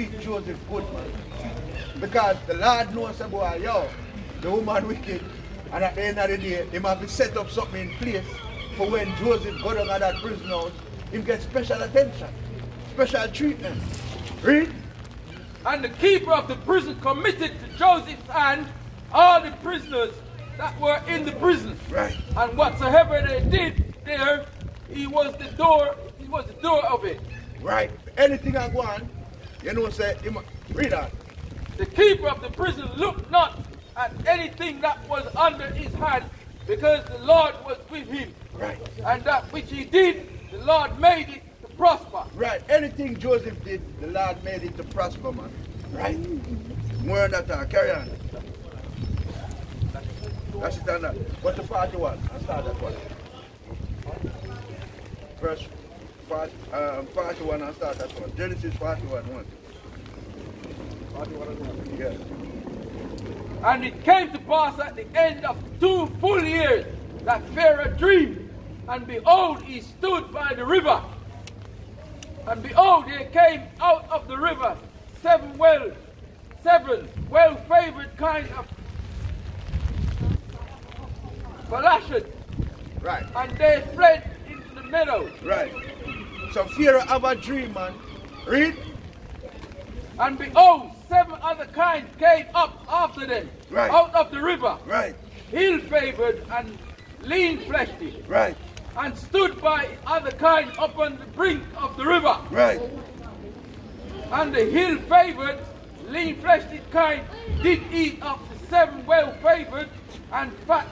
treat Joseph good, man. Because the Lord knows about, yo, the woman wicked, and at the end of the day, he might be set up something in place for when Joseph go down to that prison house, him get special attention, special treatment. Read. And the keeper of the prison committed to Joseph's hand all the prisoners that were in the prison. Right. And whatsoever they did there, he was the door of it. Right. Anything I go on, you know, say, read that. The keeper of the prison looked not at anything that was under his hand, because the Lord was with him. Right. And that which he did, the Lord made it to prosper. Right. Anything Joseph did, the Lord made it to prosper, man. Right. More than that, carry on. That's it on that. What's the 41? I'll start that one. Verse 41, I'll start that one. Genesis 41, 1. 41 and 1. Yes. And it came to pass at the end of 2 full years that Pharaoh dreamed, and behold, he stood by the river. And behold, there came out of the river seven well-favored kind of bahasham. Right. And they fled into the meadows. Right. So Pharaoh have a dream, man. Read. And behold, 7 other kinds came up after them, right, out of the river, right, ill-favored and lean-fleshed, right, and stood by other kind upon the brink of the river. Right. And the ill-favored, lean-fleshed kind did eat of the 7 well-favored and fat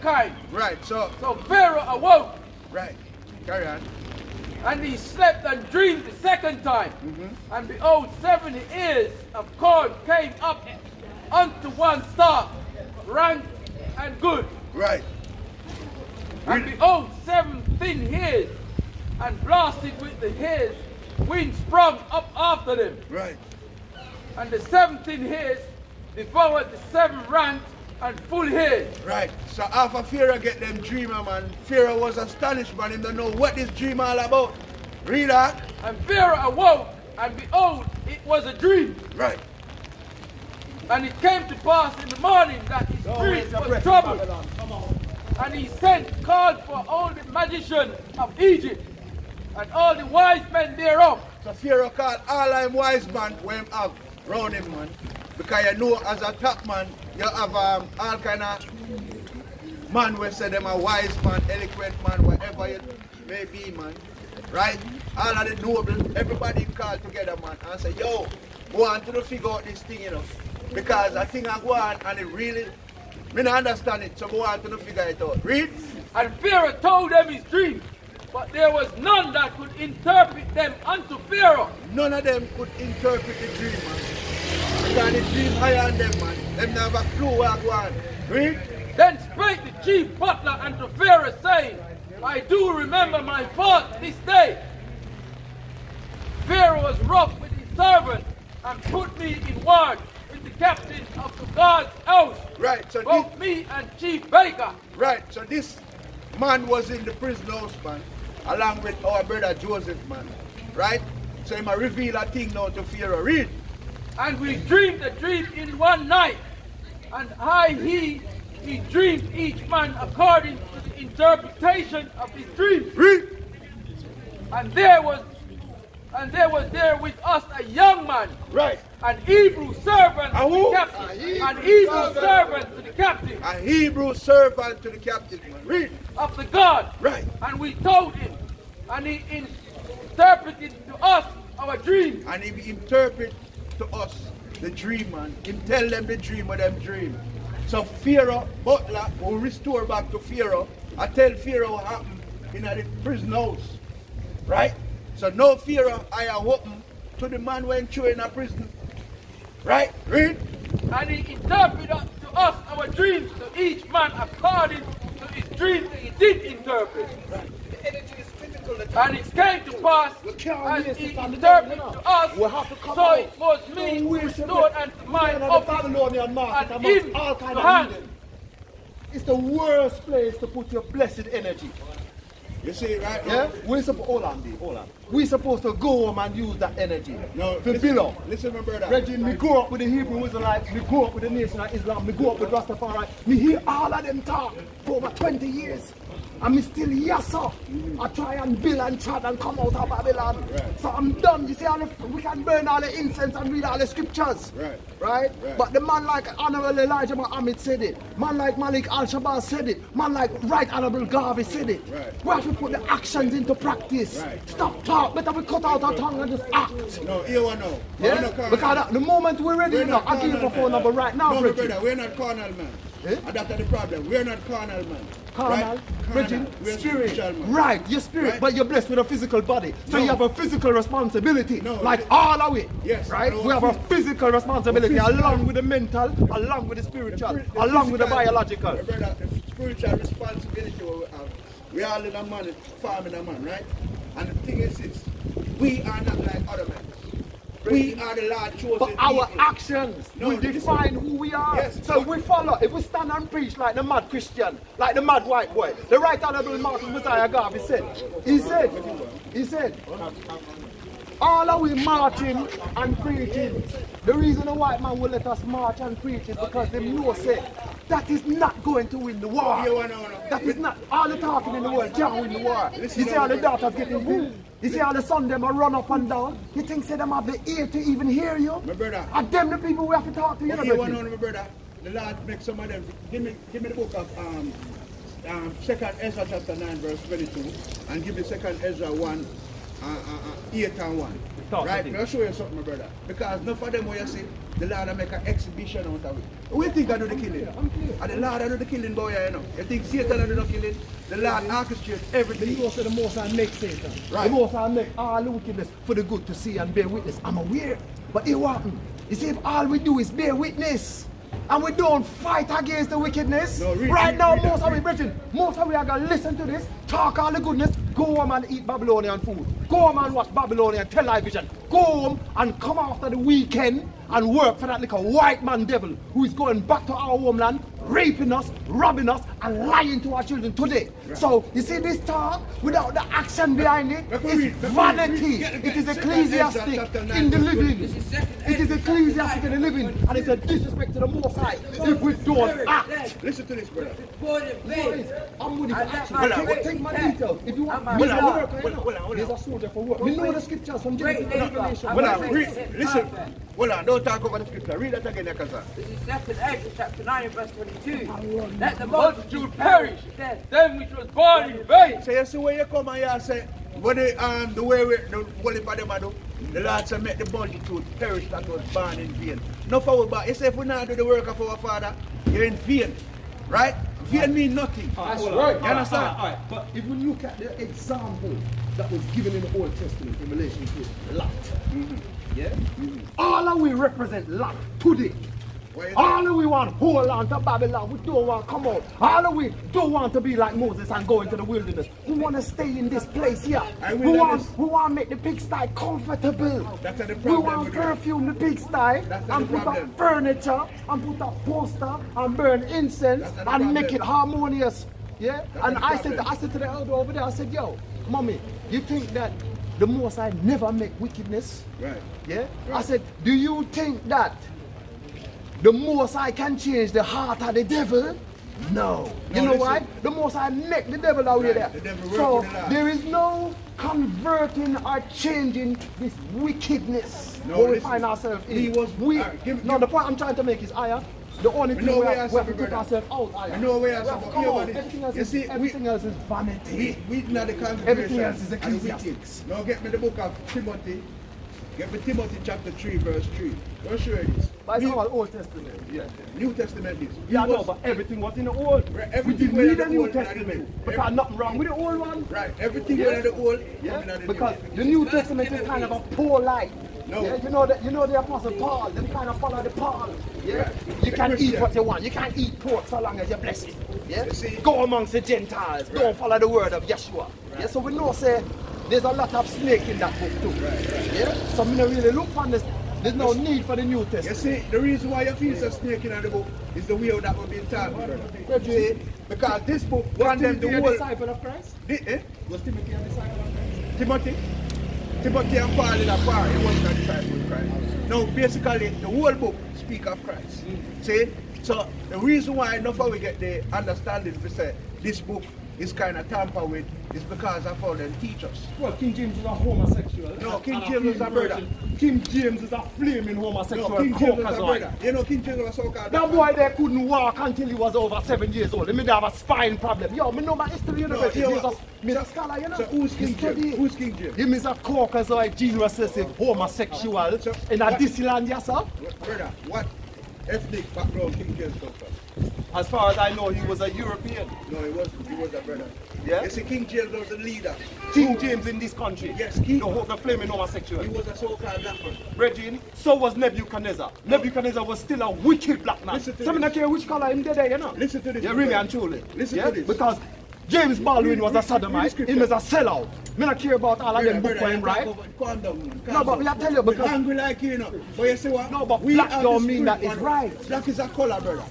kind. Right. So Pharaoh awoke. Right. Carry on. And he slept and dreamed the second time. And behold, 7 ears of corn came up unto one stalk, rank and good. Right. And behold, 7 thin hairs, and blasted with the hairs, wind sprung up after them. Right. And the 7 thin hairs devoured the 7 rank and full hairs. Right. So after Pharaoh get them dreamer, man, Pharaoh was astonished, man. He don't know what this dream all about. Read that. And Pharaoh awoke, and behold, it was a dream. Right. And it came to pass in the morning that his spirit was troubled. And he called for all the magicians of Egypt, and all the wise men thereof. So Pharaoh called all them wise men when him have round him, man. Because you know, as a top man, you have all kind of man who say them a wise man, eloquent man, whatever it may be, man. Right? All of the noble, everybody called together, man, and say, yo, go on to figure out this thing, you know. Because I think I go on and it really, me not understand it, so go on to figure it out. Read. And Pharaoh told them his dream, but there was none that could interpret them unto Pharaoh. None of them could interpret the dream, man. Because the dream higher than them, man. Them never have a clue what go on. Read. Then spake the chief butler unto Pharaoh, saying, I do remember my fault this day. Pharaoh was rough with his servant, and put me in ward with the captain of the guard's house. Right. So both me and chief baker. Right. So this man was in the prison house, man, along with our brother Joseph, man. Right? So he might reveal a thing now to Pharaoh. Read. And we dreamed a dream in one night, and he dreamed each man according to the interpretation of his dream. Read. And there was there with us a young man, right, an Hebrew servant to the captain, an Hebrew servant to the captain, a Hebrew servant to the captain, man. Read. Of the God. Right. And we told him, and he interpreted to us our dream. And he interpreted to us the dream, man. He tell them the dream of them dream. So Pharaoh, butler, will restore back to Pharaoh. I tell Pharaoh what happened in the prison house. Right? So no Pharaoh I am open to the man went through in a prison. Right? Read. And he interpreted to us our dreams, to each man according to his dream that he did interpret. Right. The energy is physical. And it came to pass, as he interpreted to us, so it was me who restored unto mine office, and him to hand. It's the worst place to put your blessed energy. You see it right now? Yeah? We're supposed, hold on. We're supposed to go home and use that energy. No, to build up. Listen, my brother. Reggie, me grow up with the Hebrew Israelites, me grow up with the Nation of Islam, me grow up with Rastafari. Me hear all of them talk for over 20 years. And me still yes up. I try and build and chat and come out of Babylon. Right. So I'm done. You see, we can burn all the incense and read all the scriptures. Right? But the man like Honorable Elijah Muhammad said it. Man like Malik Al-Shabaab said it. Man like Right Honorable Garvey said it. We have to put the actions into practice. Stop talk. Better we cut out our tongue and just act. No, you want to know. Yeah? Because the moment we're ready, I'll give you a phone number right now. No, brother, we're not carnal, man. And that's the problem. We're not carnal, man. Carnal, Virgin, we're spirit. man. Right, you're spirit, but you're blessed with a physical body. So you have a physical responsibility, like all of it. Yes. Right? We have a physical responsibility along with the mental, along with the spiritual, along with the biological. Brother, the spiritual responsibility we are in a man, farming a man, right? And the thing is this, we are not like other men. We are the Lord chosen But our people. actions will define who we are. Yes, so we follow. If we stand and preach like the mad Christian, like the mad white boy, the Right Honorable Martin Messiah Garvey said, he said, all of we marching and preaching. The reason the white man will let us march and preach is because they know say that is not going to win the war. That is not all the talking in the world can't win the war. You see how the daughters getting killed? You see how the son them are run up and down? You think say them have the ear to even hear you? My brother. And them the people we have to talk to, you know, you want to know, my brother? The Lord make some of them. Give me the book of 2nd Ezra chapter 9 verse 22 and give me 2nd Ezra 1 8 and 1. Right? I'll show you something, my brother. Because enough of them where you see the Lord make an exhibition out of it. Who you think I do the killing? And the Lord I do the killing, boy, you know. You think Satan I do the killing? The Lord orchestrates everything. You also the Most High make Satan. Right. The Most High make all the wickedness for the good to see and bear witness. I'm aware. But it won't. You see, if all we do is bear witness, and we don't fight against the wickedness, right now, most of we, brethren, most of we are going to listen to this, talk all the goodness, go home and eat Babylonian food, go home and watch Babylonian television, go home and come after the weekend and work for that little white man devil who is going back to our homeland, raping us, robbing us, and lying to our children today. So, you see this talk, without the action behind it, it's vanity. It is ecclesiastic in the living. It is ecclesiastic in the living, and it's a disrespect to the Most High if we don't act. Listen to this, brother. I'm with it. Take my details. If you want me to work, there's a soldier for work. We know the scriptures from Genesis to Revelation. Listen. Hold on, don't talk over the scripture. Read that again, Yakasa. This is 2nd Ezra chapter 9 verse 22. Let the multitude perish, them which was born in vain. So you see where you come and you say, what the way we, the holy for them do, the Lord said make the multitude perish that was born in vain. No for but you say if we not do the work of our Father, you're in vain. Right? Vain means nothing. That's right. You understand? All right. But if we look at the example that was given in the Old Testament in relation to Lot, yeah? All of we represent Lot today. All of we want to hold on to Babylon. We don't want to come out. All of we don't want to be like Moses and go into the wilderness. We want to stay in this place here. We want to make the pigsty comfortable. We want to perfume the pigsty and put up furniture and put up poster and burn incense and make it harmonious. Yeah? And I said to the elder over there, I said, yo, mommy, you think that the Most High never make wickedness? Right. Yeah? Right. I said, do you think that the Most High can change the heart of the devil? No. You know why? The Most High make the devil out there. So there is no converting or changing this wickedness where we find ourselves in. The point I'm trying to make is higher. The only thing we have to put ourselves out higher. Everything else is vanity. We not the congregation. Everything else is ecclesiastics. Now get me the book of Timothy. Get me Timothy chapter 3 verse 3. Don't show you this. But it's all Old Testament. Yeah. New Testament is. Yeah, no, but everything was in the Old. We didn't need the New Testament. Because nothing wrong with the old one. Right. Everything in the Old. Yeah. Because the New Testament is kind of a poor life. No. Yeah, you know the Apostle Paul, they kind of follow the Paul. Yeah? You can eat what you want. You can't eat pork so long as you're blessed. Yeah? Go amongst the Gentiles. Right. Don't follow the word of Yeshua. Right. Yeah? So we know say there's a lot of snake in that book too. Right. Yeah? So we don't really look on this There's no need for the New You Testament. see, the reason why you feel so snake in the book is the way that we've been talking, brother. See, because this book condemns the Timothy a whole... disciple of Christ? Was Timothy a disciple of Christ? Timothy and Paul in a far, he wasn't a disciple of Christ. Now, basically, the whole book speaks of Christ. See? So, the reason why enough of we get the understanding to say this book is kind of tampered with is because of how they teach us. Well, King James is a homosexual. No, King James is a brother. King James is a flaming homosexual. No, King James is a brother. You know, King James was so-called... That boy there couldn't walk until he was over 7 years old. He may have a spine problem. Yo, me know my history, you know. He's a scholar, you know. So who's King James? Who's King James? He is a Caucasoid, gene-recessive homosexual in a Disneyland, yes, sir? Brother, what ethnic background King James come from? As far as I know, he was a European. No, he wasn't. He was a brother. Yeah? You see, King James was the leader. King James in this country. Yes, King. The flaming homosexual. He was a so-called black man. Regine, so was Nebuchadnezzar. Nebuchadnezzar was still a wicked black man. Listen to Some don't care which color him there, you know. Listen to this. Yeah, really and truly. Listen yeah? to this. Because James Baldwin was a sodomite. He was a sellout. Me not care about all of them book for him, right? Calm down. No, but I tell you because... We're angry like you know. But you see what? No, but black don't mean that it's right. Black is a color, brother.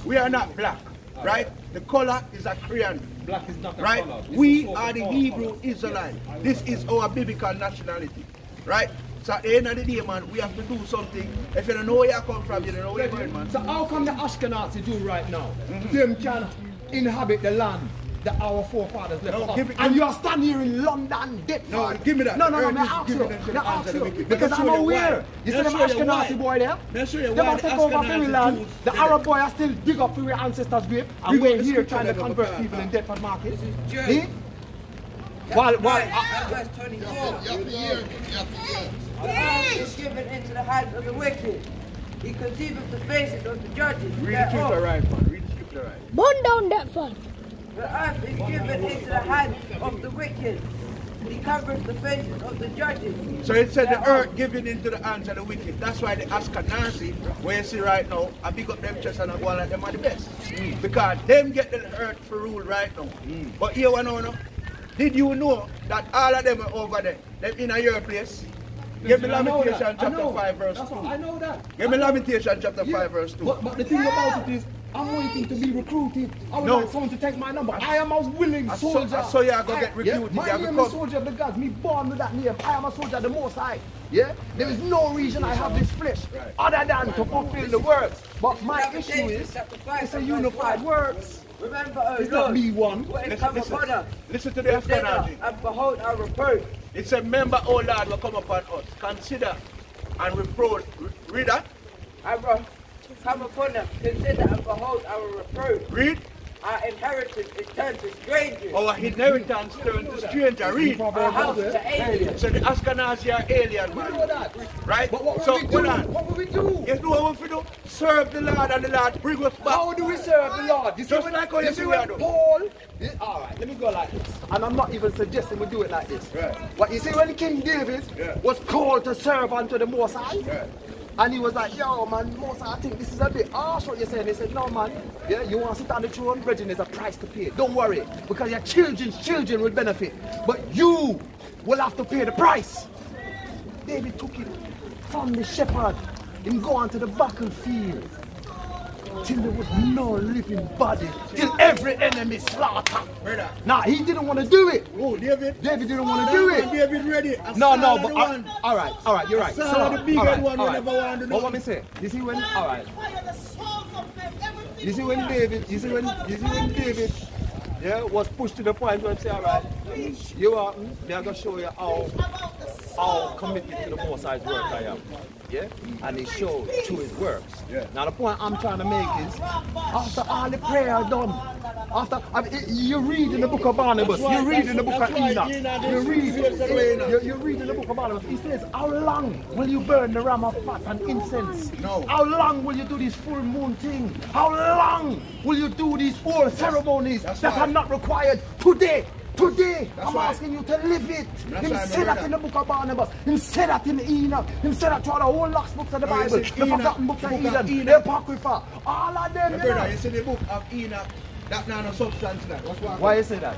We are not black, right? The color is a crayon. Black is not a right? color. We are the Hebrew Israelites. This is our biblical nationality, right? So at the end of the day, man, we have to do something. If you don't know where you come from, you don't know where you're going, man. So how come the Ashkenazi do right now? Them can inhabit the land that our forefathers left us. And you are standing here in London, Deptford. No, give me that. No, I ask you. Because I'm aware. You see them Ashkenazi boy there? They must take over Fairyland. The Arab boy are still dig up for your ancestors' grave. And we're here trying to convert people in Deptford Market. See? Verse 24. The earth is given into the hands of the wicked. He conceiveth the faces of the judges. Read the scripture right, man. Read the scripture right. Burn down that fun. The earth is given into the hands of the wicked. He covers the faces of the judges. So it said the earth given into the hands of the wicked. That's why the Ashkenazi, where you see right now, I pick up them chest and I go like them are the best. Because them get the earth for rule right now. But here one know, did you know that all of them are over there? Them in your place? Give me Lamentation chapter 5 verse 2. I know that. Give me Lamentation chapter 5 verse 2. But the thing about it is, I'm waiting to be recruited. I would like someone to take my number. I am a willing soldier. So you are going to get recruited. My name is Soldier of the Gods. Me born with that name. I am a soldier of the Most High. Yeah? There is no reason I have this flesh other than to fulfill the works. But my issue is, it's a unified works. Remember, O It's not Lord, me one. what is come upon us? Listen to the Ashkenazi. And behold our reproach. It said, remember, O Lord, will come upon us. Consider and reproach. Read that. Come upon us, consider and behold our reproach. Read. Our inheritance is turned to strangers. Our inheritance turned to stranger. Read. Our house to aliens. So the Ashkenazi are alien, man. You know that. Right? But what so, will we do? What will we do? You know what we do? Serve the Lord and the Lord bring us back. How do we serve the Lord? You see Just when, like how you see see when we do. Paul... Alright, let me go like this. And I'm not even suggesting we do it like this. Right. But you see when King David was called to serve unto the Most High, and he was like, yo man, Most High, I think this is a bit harsh what you're saying. He said, no man, yeah, you want to sit on the throne, brethren, there's a price to pay. Don't worry, because your children's children will benefit. But you will have to pay the price. David took it from the shepherd and go on to the battlefield till there was no living body, till every enemy slaughtered. Nah, he didn't want to do it. Oh, David? David didn't want to do it. David ready. No, but all right, you're right. The big one never want to do. But what me say? You see when? All right. You see when David? David? Yeah, was pushed to the point where he say, all right, you are. Me I'm gonna show you how committed to the Most High's work I am. Yeah, and he showed through his works. Now the point I'm trying to make is, after all the prayer done, you read in the book of Barnabas, you read in the book of Enoch, you read in the book of Barnabas. He says, how long will you burn the ram of fat and incense? No. How long will you do this full moon thing? How long will you do these whole ceremonies that are not required today? Today, I'm asking you to live it. He said that in the book of Barnabas. He said that in Enoch. He said that throughout the whole lost books of the Bible. The forgotten books of Eden, the Apocrypha. All of them, you know. You see the book of Enoch, that not no substance that. Why you say that?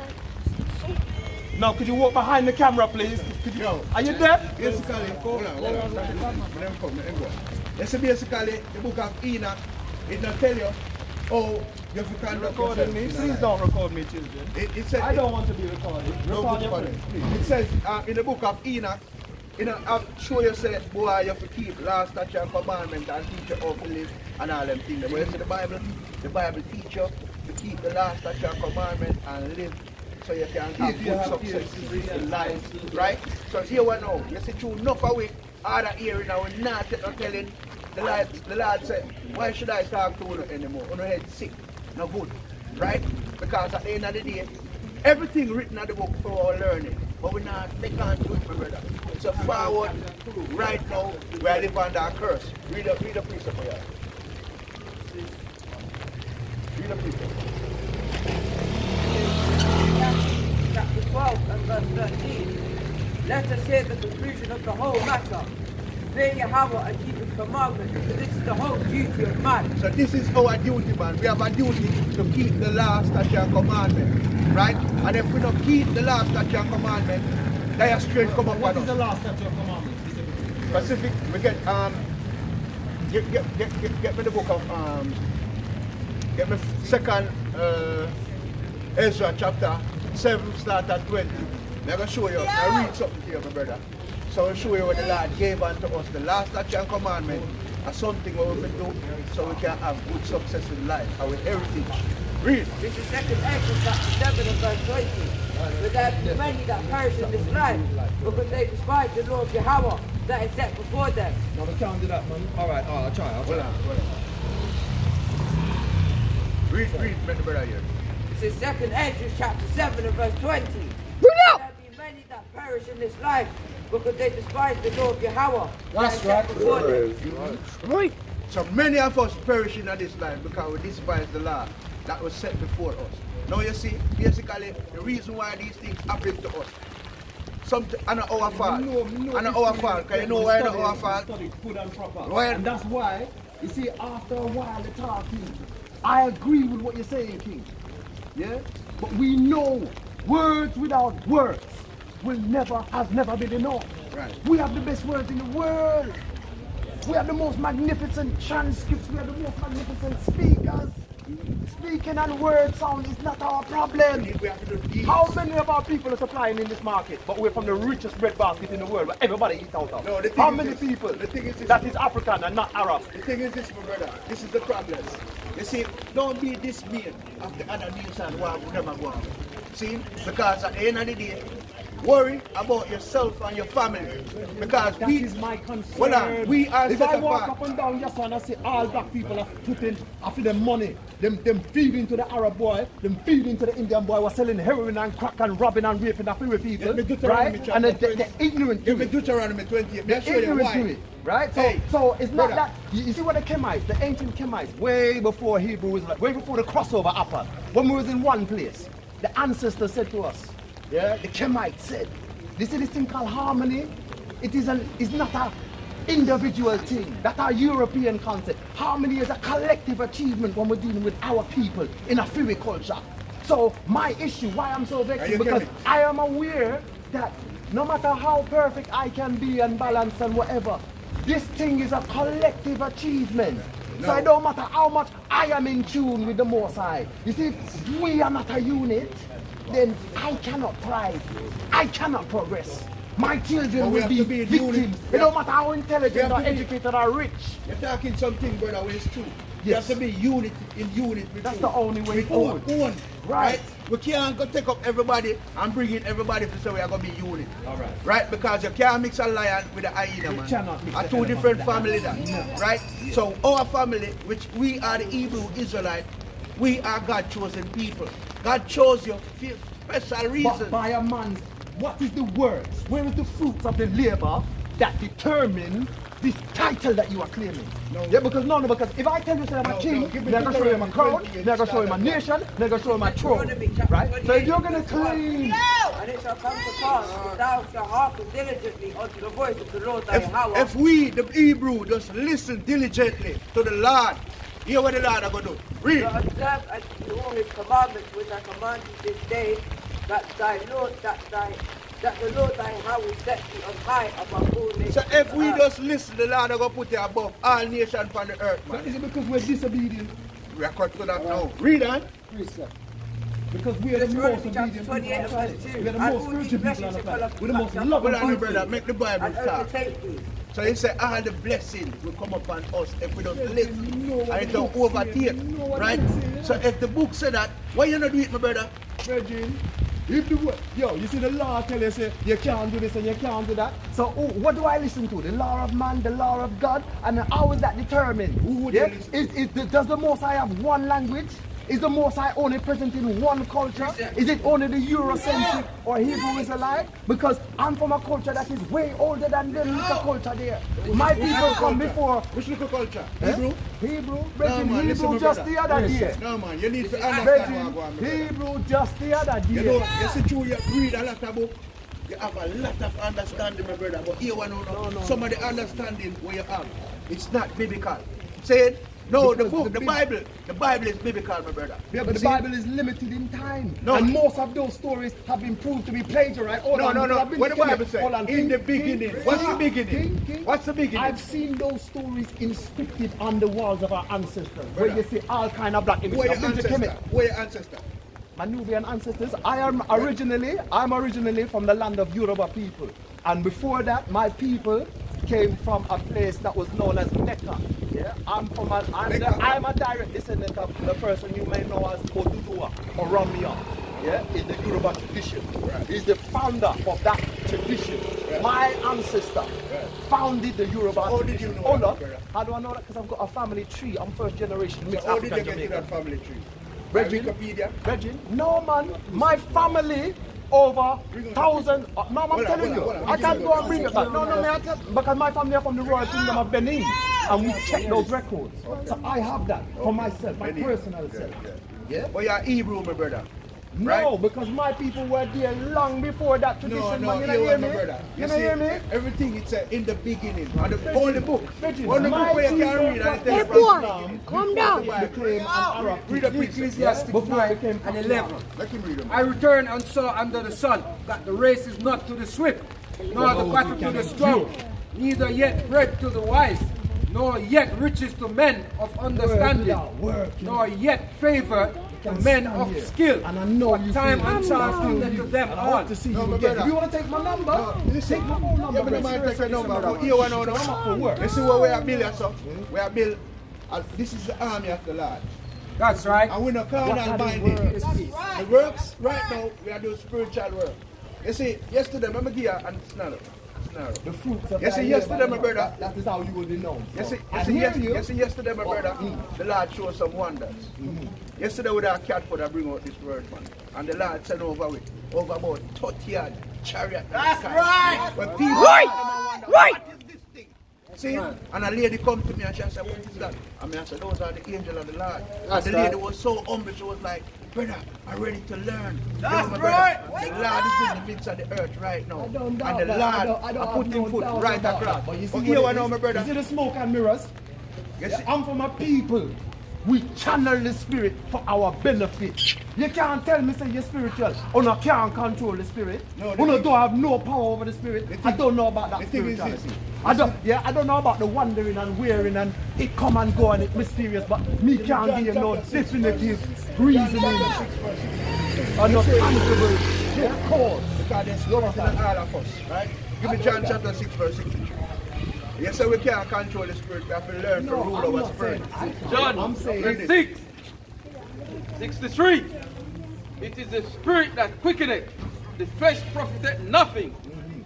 Now, could you walk behind the camera, please? Could you, are you deaf? Basically, hold on. Let them go. Let's say basically, the book of Enoch, it not tell you how you have to conduct Recording me? Please don't record me, children. It said, I don't want to be recorded. Record your friend, please. It says in the book of Enoch, I'll show you say, boy, you have to keep last statute and commandment and teach you how to live and all them things. But you see the Bible teach you to keep the last statute and commandment and live so you can have good success in life. Right? So here we know, you see through enough of we other area now, we're not telling the Lord said, why should I talk to you anymore? Your head sick, no good. Right? Because at the end of the day, everything written in the book for our learning. But they can't do it, my brother. So forward, right now, we are living under a curse. Read a piece of prayer. Read a piece of Chapter 12 and verse 13. Let us hear the conclusion of the whole matter. Fear Yahawah and keep his commandments, because this is the whole duty of man. So this is our duty, man. We have a duty to keep the last statute and commandment. Right? And if we don't keep the last statute and commandment, they are straight come up. What is the last statute of commandment? Specific, we get get me the book of get me 2nd Ezra chapter 7 start at 20. I'm gonna show you, I read something to you, my brother. So I'll show you what the Lord gave unto us. The last statute and commandment are something what we do so we can have good success in life, our heritage. Read. This is 2nd Ezra chapter 7 and verse 20. But there be many that perish in this life, because they despise the law of Yahawah that is set before them. No, we can't do that, man. Alright, I'll try. Hold on. Read, my brother here. This is 2nd Ezra chapter 7 and verse 20. There be many that perish in this life, because they despise the law of Yahawah that is set before them. Right. So many of us perish in this life because we despise the law that was set before us. Now you see, basically, the reason why these things happen to us, something on our fault. On our fault. Because you know why on our fault? Good and proper. Why? And that's why, you see, after a while the talking, I agree with what you're saying, King. Yeah? But we know words without words has never been enough. Right. We have the best words in the world. We have the most magnificent transcripts. We have the most magnificent speakers. Speaking and word sound is not our problem. How many of our people are supplying in this market? But we're from the richest breadbasket in the world where everybody eats out of. No, how many people that is African and not Arab? The thing is this, my brother. This is the problem. You see, don't be dismayed of the other nation who will never go on. See? Because at the end of the day, worry about yourself and your family. Because that is my concern. Hold on, we are if I walk up and down just and I see all black people are putting after them money, them feeding to the Arab boy, them feeding to the Indian boy, was selling heroin and crack and robbing and raping the free people, right? And they're ignorant to it. Deuteronomy 28. They're ignorant to it, right? So it's not that. You see what the Kemites, the ancient Kemites, way before Hebrew was like, way before the crossover happened, when we was in one place, the ancestors said to us, yeah, the Kemites said, this is this thing called harmony. It's not an individual thing. That's our European concept. Harmony is a collective achievement when we're dealing with our people in a free culture. So my issue, why I'm so vexed, because I am aware that no matter how perfect I can be and balanced and whatever, this thing is a collective achievement. No. So it don't matter how much I am in tune with the Most High. You see, if we are not a unit, then I cannot thrive. I cannot progress. My children will be victims. It don't matter how intelligent or educated or rich. You're talking something, brother, where it's true. Yes. You have to be unit with that's the only way forward. Right? We can't go take up everybody and bring in everybody to say we are going to be unit. All right. Right? Because you can't mix a lion with a hyena, man. Cannot mix are two different families. Right? Yeah. So our family, which we are the Hebrew Israelite, we are God chosen people. God chose you for special reason. But by a man's, what is the words? Where is the fruits of the labor that determine this title that you are claiming? No. Yeah, because because if I tell you that I'm a king, they're going to show you my crown, they're going to show you my nation, they're going to show you my throne. Right? So if you're going to claim... And it shall come to pass that thou shalt hearken diligently unto the voice of the Lord thy Yahawah. If we, the Hebrew, just listen diligently to the Lord, hear what the Lord are going to do. Read. To observe and to do all his commandments which I command you this day, that the Lord thy hand will set thee on high above all nations. So if we just listen, the Lord is going to put you above all nations on the earth, man. So is it because we're disobedient? We are cut to that now. Read on. Because we are the most obedient people on the planet. We are the most spiritual people on the planet. We're the most loving people. Brother, make the Bible talk. So he said all the blessings will come upon us if we don't listen and it don't overtake. Right? So if the book said that, why you not do it, my brother? Virgin, if the yo, you see the law tell you say you can't do this and you can't do that. So what do I listen to? The law of man, the law of God, and how is that determined? Does the Most High have one language? Is the Most High only present in one culture? Is it only the Eurocentric or Hebrew Israelite? Because I'm from a culture that is way older than the little culture there. My people come before. Which little culture? Hebrew? Hebrew? Hebrew just the other day. No man, you need to understand what I'm saying. Hebrew just the other day. You know, you see through you read a lot of book, you have a lot of understanding, my brother. But here one no. Some of the understanding where you have, it's not biblical. Say it. No, the book, the Bible is biblical, my brother. Yeah, but the Bible is limited in time. No. And most of those stories have been proved to be plagiarized. No. What the Bible says? In the beginning. What's the beginning? King. What's the beginning? I've seen those stories inscripted on the walls of our ancestors. Where you see all kind of black images. Where your ancestors? My Nubian ancestors. I'm originally from the land of Yoruba people. And before that, my people came from a place that was known as Mecca. Yeah, I'm a direct descendant of the person you may know as Oduduwa or Ramia. Yeah, in the Yoruba tradition. Right. He's the founder of that tradition. Right. My ancestor founded the Yoruba tradition. How did you know that? How do I know that? Because I've got a family tree. I'm first generation mixed How did African you get Jamaican. to that family tree? Wikipedia? No man, my family over 1,000. No, I'm telling you, I can't go and bring it back. No, because my family are from the Royal Kingdom of Benin, and we check those records. So I have that for myself, my personal self. Yeah. But you're Hebrew, my brother. No, because my people were there long before that tradition. No, you hear me? You hear me? Everything it's in the beginning, on the only book. Only book where you can read and it tells Calm down. Read the Ecclesiastes 9 and 11. Let him read them. I returned and saw under the sun that the race is not to the swift, nor the battle to the strong, neither yet bread to the wise, nor yet riches to men of understanding, nor yet favor to men of skill. And I know but time and chance given to them all. To see you again. If you want to take my number, take my phone number. You don't take your number. But you want to know. I'm up for work. You see what we are building, so we are building. This is the army of the Lord. That's right. And we're not carnal minded. The works right now, we are doing spiritual work. You see, yesterday, remember Gia and Snarl. The fruits of yesterday, my brother. That is how you will be known. Yesterday, my brother, the Lord showed some wonders. Yesterday, with our cat for bring out this word, man. And the Lord sent over about 30 yard chariot. That's right. When people Right. what is this thing? See? And a lady come to me and she said, what is that? And I said, those are the angels of the Lord. And the lady was so humble, she was like, brother, I'm ready to learn. That's right. The Lord is in the midst of the earth right now. And the Lord I put him foot right across. But you know, my brother. You see the smoke and mirrors? Yes, I'm from a people. We channel the spirit for our benefit. You can't tell me say you're spiritual. Or no can't control the spirit. No, don't have no power over the spirit. I don't know about that spirituality. I don't know about the wandering and wearing and it come and go and it's mysterious, but me can't give you no definitive reasoning or no tangible cause. Because there's nothing in all of us, right? Give me John chapter 6 verse 63. You say we can't control the spirit, we have to learn to rule our spirit. John 6, 63. It is the spirit that quickeneth, the flesh profiteth nothing.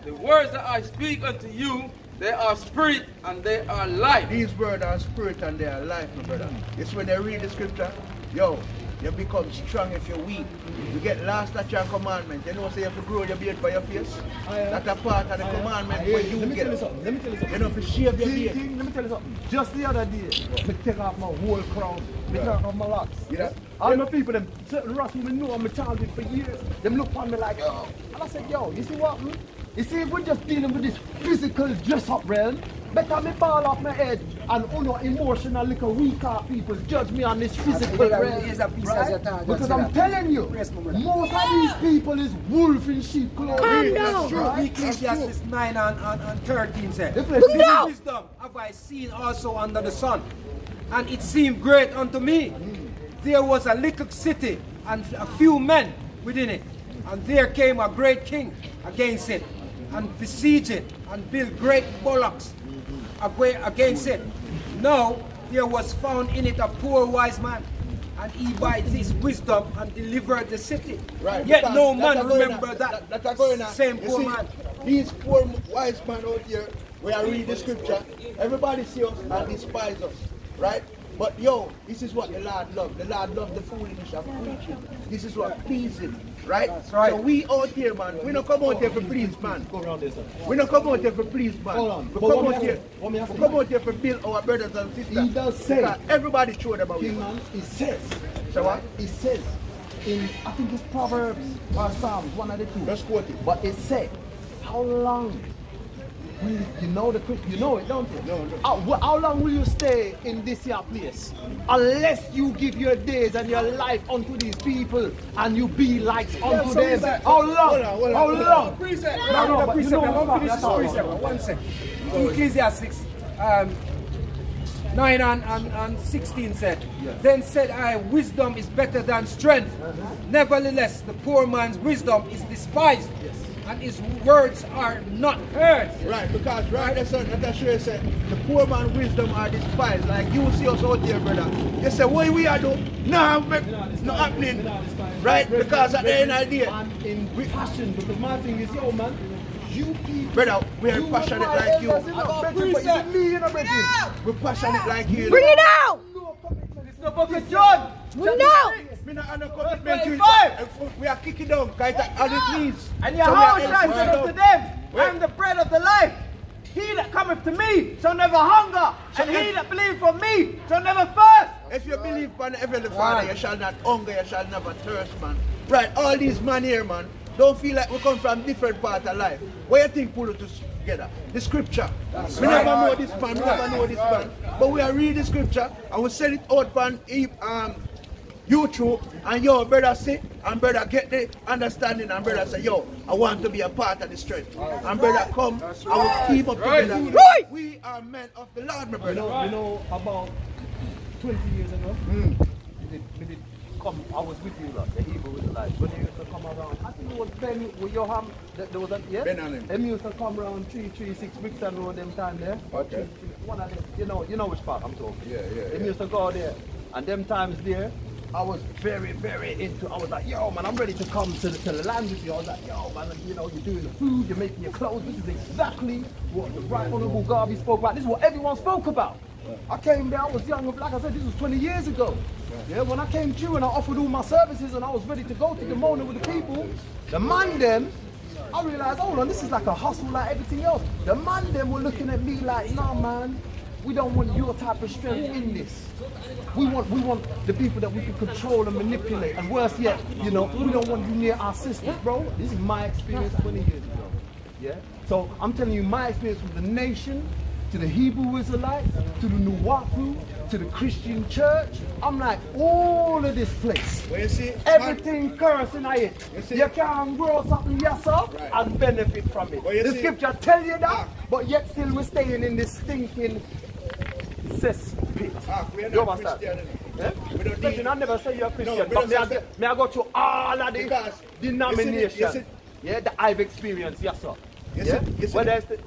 The words that I speak unto you, they are spirit and they are life. These words are spirit and they are life, my brother. It's when they read the scripture, yo, you become strong if you're weak. You get lost at your commandment. You know, say you have to grow your beard by your face. That's a part of the commandment where you get. Let me tell you something. You know, to shave your beard. Let me tell you something. Just the other day, I take off my whole crown. I take off my locks. All my people, them certain rats who know I'm a child for years, them look on me like, oh. And I said, yo, you see what? You see, if we're just dealing with this physical dress up realm, better me ball off my head and emotional little weak out people judge me on this physical realm. Right? Because I'm telling you, most of these people is wolf in sheep clothing. That's true. Right? Ecclesiastes 9 and 13 said, This "This wisdom have I seen also under the sun, and it seemed great unto me. There was a little city and a few men within it, and there came a great king against it, and besieged it, and built great bullocks against it. Now there was found in it a poor wise man, and he by his wisdom and delivered the city. Right, Yet no man remember that same You poor see, man." These poor wise men out here, where I read the scripture, everybody see us and despise us, right? But yo, this is what the Lord loves. The Lord loves the foolishness of preaching. This is what pleases him, right? That's right. So we out here, man, we don't come out here for please, man. Go around this. We don't come out here for please, man. Hold on. We But come what out me here. ask you? What me ask We you? come out here for build our brothers and sisters. He does say. Because everybody showed about King it. man, he says. So what? He says in, I think it's Proverbs or Psalms, one of the two. Let's quote it. But it said, how long will you know you know it, don't you? No. How long will you stay in this here place? Unless you give your days and your life unto these people and you be like unto them. How long? How long? Precept. No, but you know I'm what, finish that's this all. precept. One second. Ecclesiastes 9 and 16 said, "Then said I, wisdom is better than strength. Nevertheless, the poor man's wisdom is despised, and his words are not heard." Right, because right, that's what sure said. The poor man wisdom are despised. Like you see us out here, brother. You say, what we are doing? No, it's not happening. Right? Because at the end of the day, I'm in passion because my thing is, yo man, you people, brother, we are passionate like you. We're passionate like you. Bring it out! It's the book of John. No! We not under commitment to it. We are kicking down, as it means. And Yahawashi said unto them, I am the bread of the life. He that cometh to me shall never hunger, and he that believeth on me shall never thirst. If you believe upon the Heavenly Father, you shall not hunger, you shall never thirst, man. Right, all these men here, man, don't feel like we come from different parts of life. What you think pull it together? The scripture. We never know this man, we never know this man. But we are reading the scripture and we send it out on YouTube, and yo, brother say, and brother get the understanding, and brother say, yo, I want to be a part of the strength. And brother come, and we team up together. Right. We are men of the Lord, my brother. You know, about 20 years ago, we did come, I was with you, like, the Hebrew Israelites, when they used to come around. I think it was Ben with your ham, there was a, yeah? Ben and him. Them used to come around 336 Brixton Road, them time there. Okay. One of them, you know which part I'm talking. Yeah. Them used to go there, and them times there, I was very into, I was like, yo man, I'm ready to come to the land with you. I was like, yo man, you know, you're doing the food, you're making your clothes. This is exactly what the Right Honourable Garvey spoke about. This is what everyone spoke about. I came there, I was young, like I said, this was 20 years ago. Yeah, when I came through and I offered all my services and I was ready to go to the Mona with the people, the man them, I realized, hold on, this is like a hustle like everything else. The man them were looking at me like, nah man, we don't want your type of strength in this. We want the people that we can control and manipulate. And worse yet, you know, we don't want you near our sisters, bro. This is my experience 20 years ago. Yeah? So I'm telling you my experience with the nation, to the Hebrew Israelites, to the Nuwapu, to the Christian church. I'm like, all of this place. Well, you see, everything cursing at it. see, you can grow something yourself and benefit from it. Well, the scripture tell you that, but yet still we're staying in this stinking cesspit. We are You not understand? Christian. We don't Christian, I never say you're a Christian, No, but may I go through all of the Because denominations yeah, that I've experienced, yes sir. Whether it's the,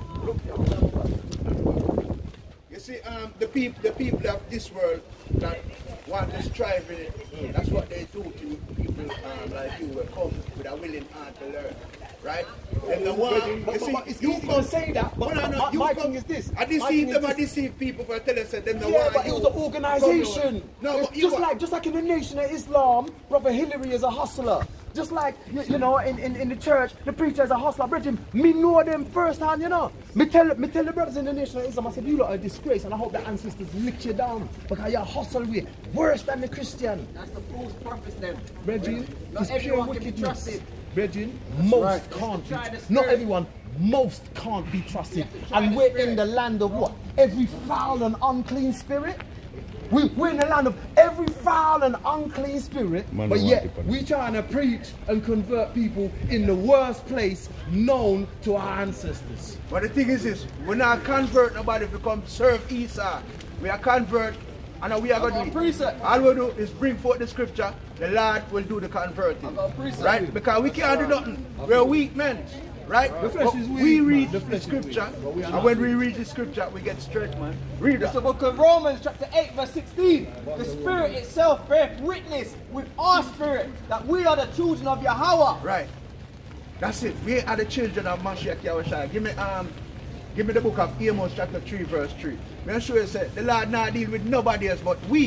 you see, the people of this world that want to strive in it, that's what they do to people like you will come with a willing heart to learn. Right? And the one, but it's easy to say that, but my thing is this. I deceive people for telling them the yeah, but it was an organization. No, but just like in the Nation of Islam, Brother Hillary is a hustler. Just like, you know, in the church, the preacher is a hustler. Brethren, me know them firsthand, you know. Me tell the brothers in the Nation of Islam, I said, you lot are a disgrace, and I hope the ancestors lick you down because you hustle way worse than the Christian. That's the false prophets then. Brethren, Not it's pure everyone can be wickedness. trusted. Brethren, most can't be. Not everyone, most can't be trusted. And we're in the land of what? Every foul and unclean spirit. We're in the land of every foul and unclean spirit, but yet we trying to preach and convert people in the worst place known to our ancestors. But the thing is this, we're not convert nobody to come serve Esau. We are convert, and we are going to do it. All we do is bring forth the scripture, the Lord will do the converting. Right? Because we can't do nothing. We're weak men. Right? The flesh is weak, we read the scripture, and when we read the scripture, we get strength, man. Read It's the book of Romans chapter 8 verse 16. The Spirit itself beareth witness with our spirit that we are the children of Yahawah. Right. That's it. We are the children of Mashiach Yahawashi. Give me the book of Amos chapter 3 verse 3. Make sure you say the Lord not deal with nobody else but we.